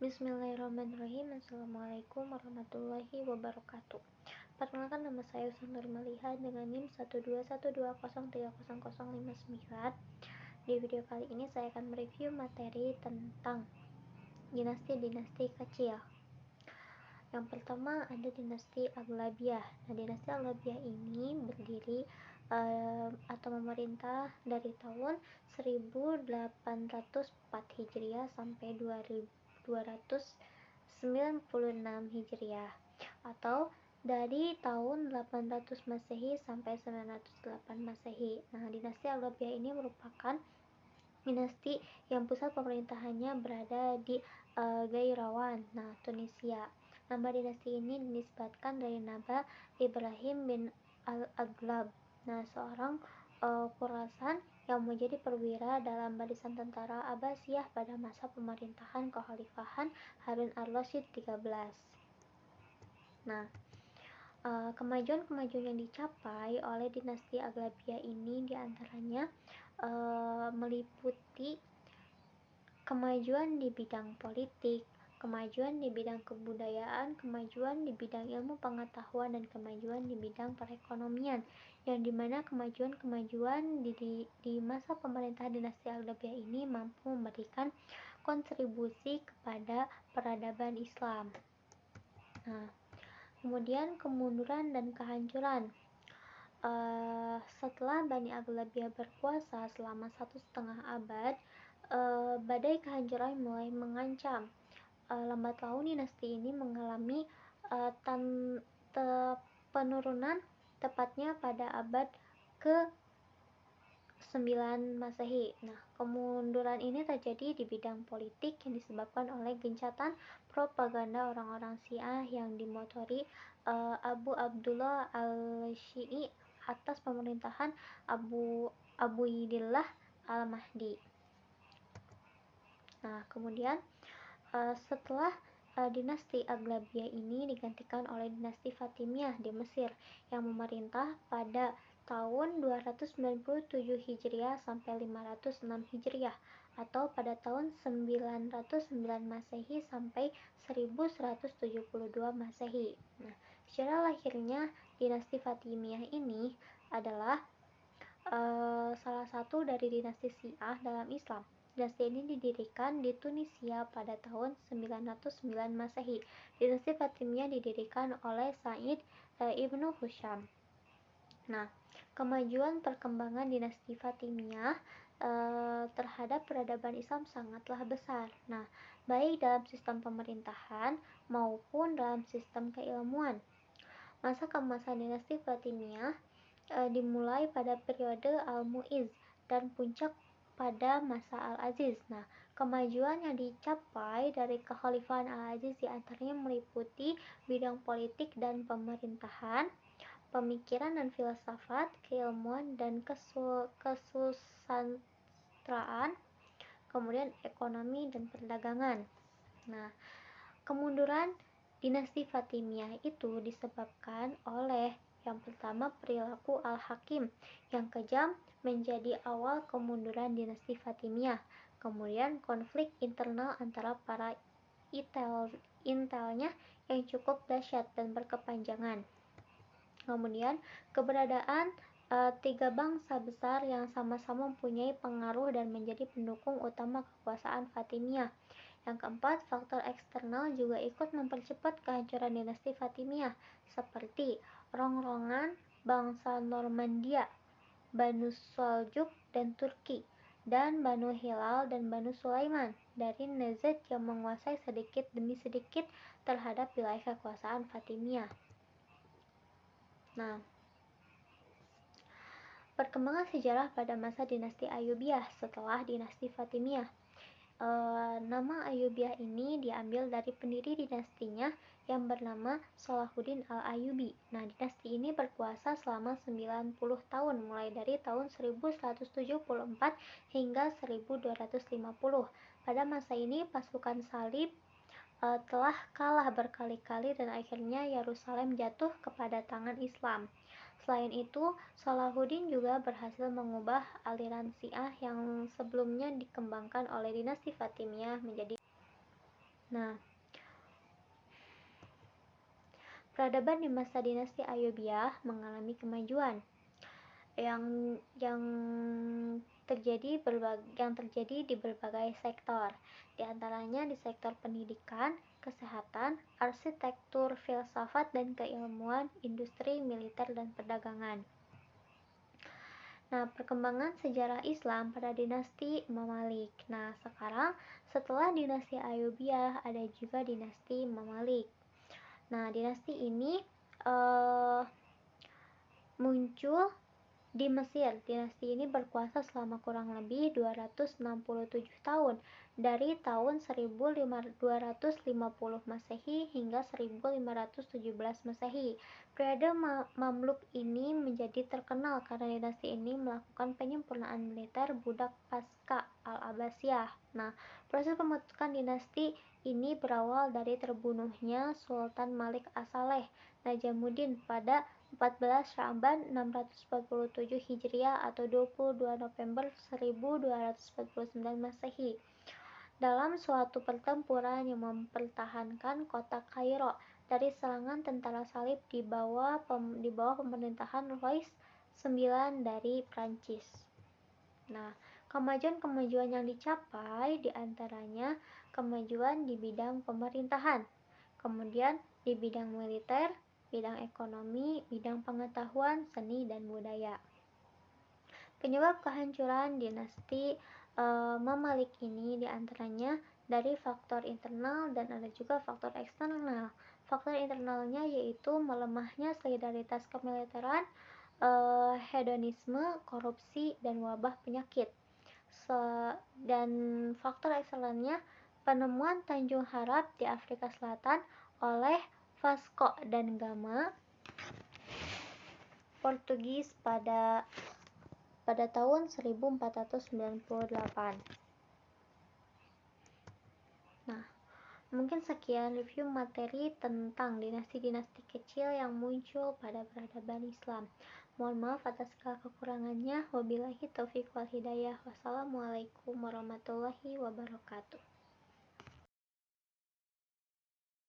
Bismillahirrahmanirrahim. Assalamualaikum warahmatullahi wabarakatuh. Perkenalkan, nama saya Usanur Maliha dengan NIM 12120303059. Di video kali ini saya akan mereview materi tentang dinasti-dinasti kecil. Yang pertama ada dinasti Aghlabiyah. Nah, dinasti Aghlabiyah ini berdiri atau memerintah dari tahun 1804 Hijriah sampai 2296 Hijriah, atau dari tahun 800 Masehi sampai 908 Masehi. Nah, dinasti Aghlabiyah ini merupakan dinasti yang pusat pemerintahannya berada di Gairawan, Tunisia. Nama dinasti ini dinisbatkan dari nama Ibrahim bin Al-Aghlab, seorang Khurasan yang menjadi perwira dalam barisan tentara Abbasiyah pada masa pemerintahan kekhalifahan Harun al-Rashid 13. Kemajuan-kemajuan yang dicapai oleh dinasti Aghlabiyah ini diantaranya meliputi kemajuan di bidang politik, kemajuan di bidang kebudayaan, kemajuan di bidang ilmu pengetahuan, dan kemajuan di bidang perekonomian, yang dimana kemajuan-kemajuan di masa pemerintahan dinasti Aghlabiyah ini mampu memberikan kontribusi kepada peradaban Islam. Kemudian kemunduran dan kehancuran. Setelah Bani Aghlabiyah berkuasa selama 1,5 abad, badai kehancuran mulai mengancam. Lambat laun dinasti ini mengalami penurunan, tepatnya pada abad ke-9 Masehi. Kemunduran ini terjadi di bidang politik yang disebabkan oleh gencatan propaganda orang-orang Syiah yang dimotori Abu Abdullah al-Syi'i atas pemerintahan Abu Ubaidillah al-Mahdi. Kemudian setelah dinasti Aghlabiyah ini digantikan oleh dinasti Fatimiyah di Mesir yang memerintah pada tahun 297 Hijriah sampai 506 Hijriah, atau pada tahun 909 Masehi sampai 1172 Masehi. Secara lahirnya dinasti Fatimiyah ini adalah salah satu dari dinasti Syiah dalam Islam. Dinasti ini didirikan di Tunisia pada tahun 909 Masehi. Dinasti Fatimiyah didirikan oleh Sa'id ibnu Husyam. Kemajuan perkembangan dinasti Fatimiyah terhadap peradaban Islam sangatlah besar. Baik dalam sistem pemerintahan maupun dalam sistem keilmuan. Masa keemasan dinasti Fatimiyah dimulai pada periode Al-Mu'izz dan puncak pada masa Al-Aziz. Kemajuan yang dicapai dari kekhalifahan Al-Aziz diantaranya meliputi bidang politik dan pemerintahan, pemikiran dan filsafat, keilmuan dan kesusastraan, kemudian ekonomi dan perdagangan. Kemunduran dinasti Fatimiyah itu disebabkan oleh yang pertama, perilaku Al-Hakim yang kejam menjadi awal kemunduran dinasti Fatimiyah. Kemudian konflik internal antara para intelnya yang cukup dahsyat dan berkepanjangan. Kemudian keberadaan tiga bangsa besar yang sama-sama mempunyai pengaruh dan menjadi pendukung utama kekuasaan Fatimiyah. Yang keempat, faktor eksternal juga ikut mempercepat kehancuran dinasti Fatimiyah, seperti rongrongan bangsa Normandia, Banu Saljuk dan Turki, dan Banu Hilal dan Banu Sulaiman dari Najd yang menguasai sedikit demi sedikit terhadap wilayah kekuasaan Fatimiyah. Perkembangan sejarah pada masa dinasti Ayyubiyah setelah dinasti Fatimiyah. Nama Ayyubiyah ini diambil dari pendiri dinastinya yang bernama Salahuddin al-Ayyubi. Dinasti ini berkuasa selama 90 tahun mulai dari tahun 1174 hingga 1250. Pada masa ini pasukan Salib telah kalah berkali-kali dan akhirnya Yerusalem jatuh kepada tangan Islam. Selain itu, Salahuddin juga berhasil mengubah aliran Syiah yang sebelumnya dikembangkan oleh dinasti Fatimiyah menjadi Nah, peradaban di masa dinasti Ayyubiyah mengalami kemajuan yang yang terjadi di berbagai sektor, di antaranya di sektor pendidikan, kesehatan, arsitektur, filsafat dan keilmuan, industri, militer dan perdagangan. Nah, perkembangan sejarah Islam pada dinasti Mamalik. Nah, sekarang setelah dinasti Ayyubiyah ada juga dinasti Mamalik. Nah, dinasti ini muncul di Mesir. Dinasti ini berkuasa selama kurang lebih 267 tahun, dari tahun 1250 Masehi hingga 1517 Masehi. Periode Mamluk ini menjadi terkenal karena dinasti ini melakukan penyempurnaan militer budak pasca Al-Abbasiyah. Nah, proses pembentukan dinasti ini berawal dari terbunuhnya Sultan Malik As-Saleh Najamuddin pada 14 Sya'ban 647 Hijriah atau 22 November 1249 Masehi dalam suatu pertempuran yang mempertahankan kota Kairo dari serangan tentara salib di bawah pemerintahan Louis IX dari Prancis. Nah, kemajuan-kemajuan yang dicapai diantaranya kemajuan di bidang pemerintahan, kemudian di bidang militer, bidang ekonomi, bidang pengetahuan, seni, dan budaya. Penyebab kehancuran dinasti Mamalik ini diantaranya dari faktor internal dan ada juga faktor eksternal. Faktor internalnya yaitu melemahnya solidaritas kemiliteran, hedonisme, korupsi, dan wabah penyakit. Dan faktor eksternalnya penemuan Tanjung Harap di Afrika Selatan oleh Vasco da Gama Portugis pada tahun 1498. Nah, mungkin sekian review materi tentang dinasti-dinasti kecil yang muncul pada peradaban Islam. Mohon maaf atas segala kekurangannya. Wabillahi taufiq wal hidayah. Wassalamualaikum warahmatullahi wabarakatuh.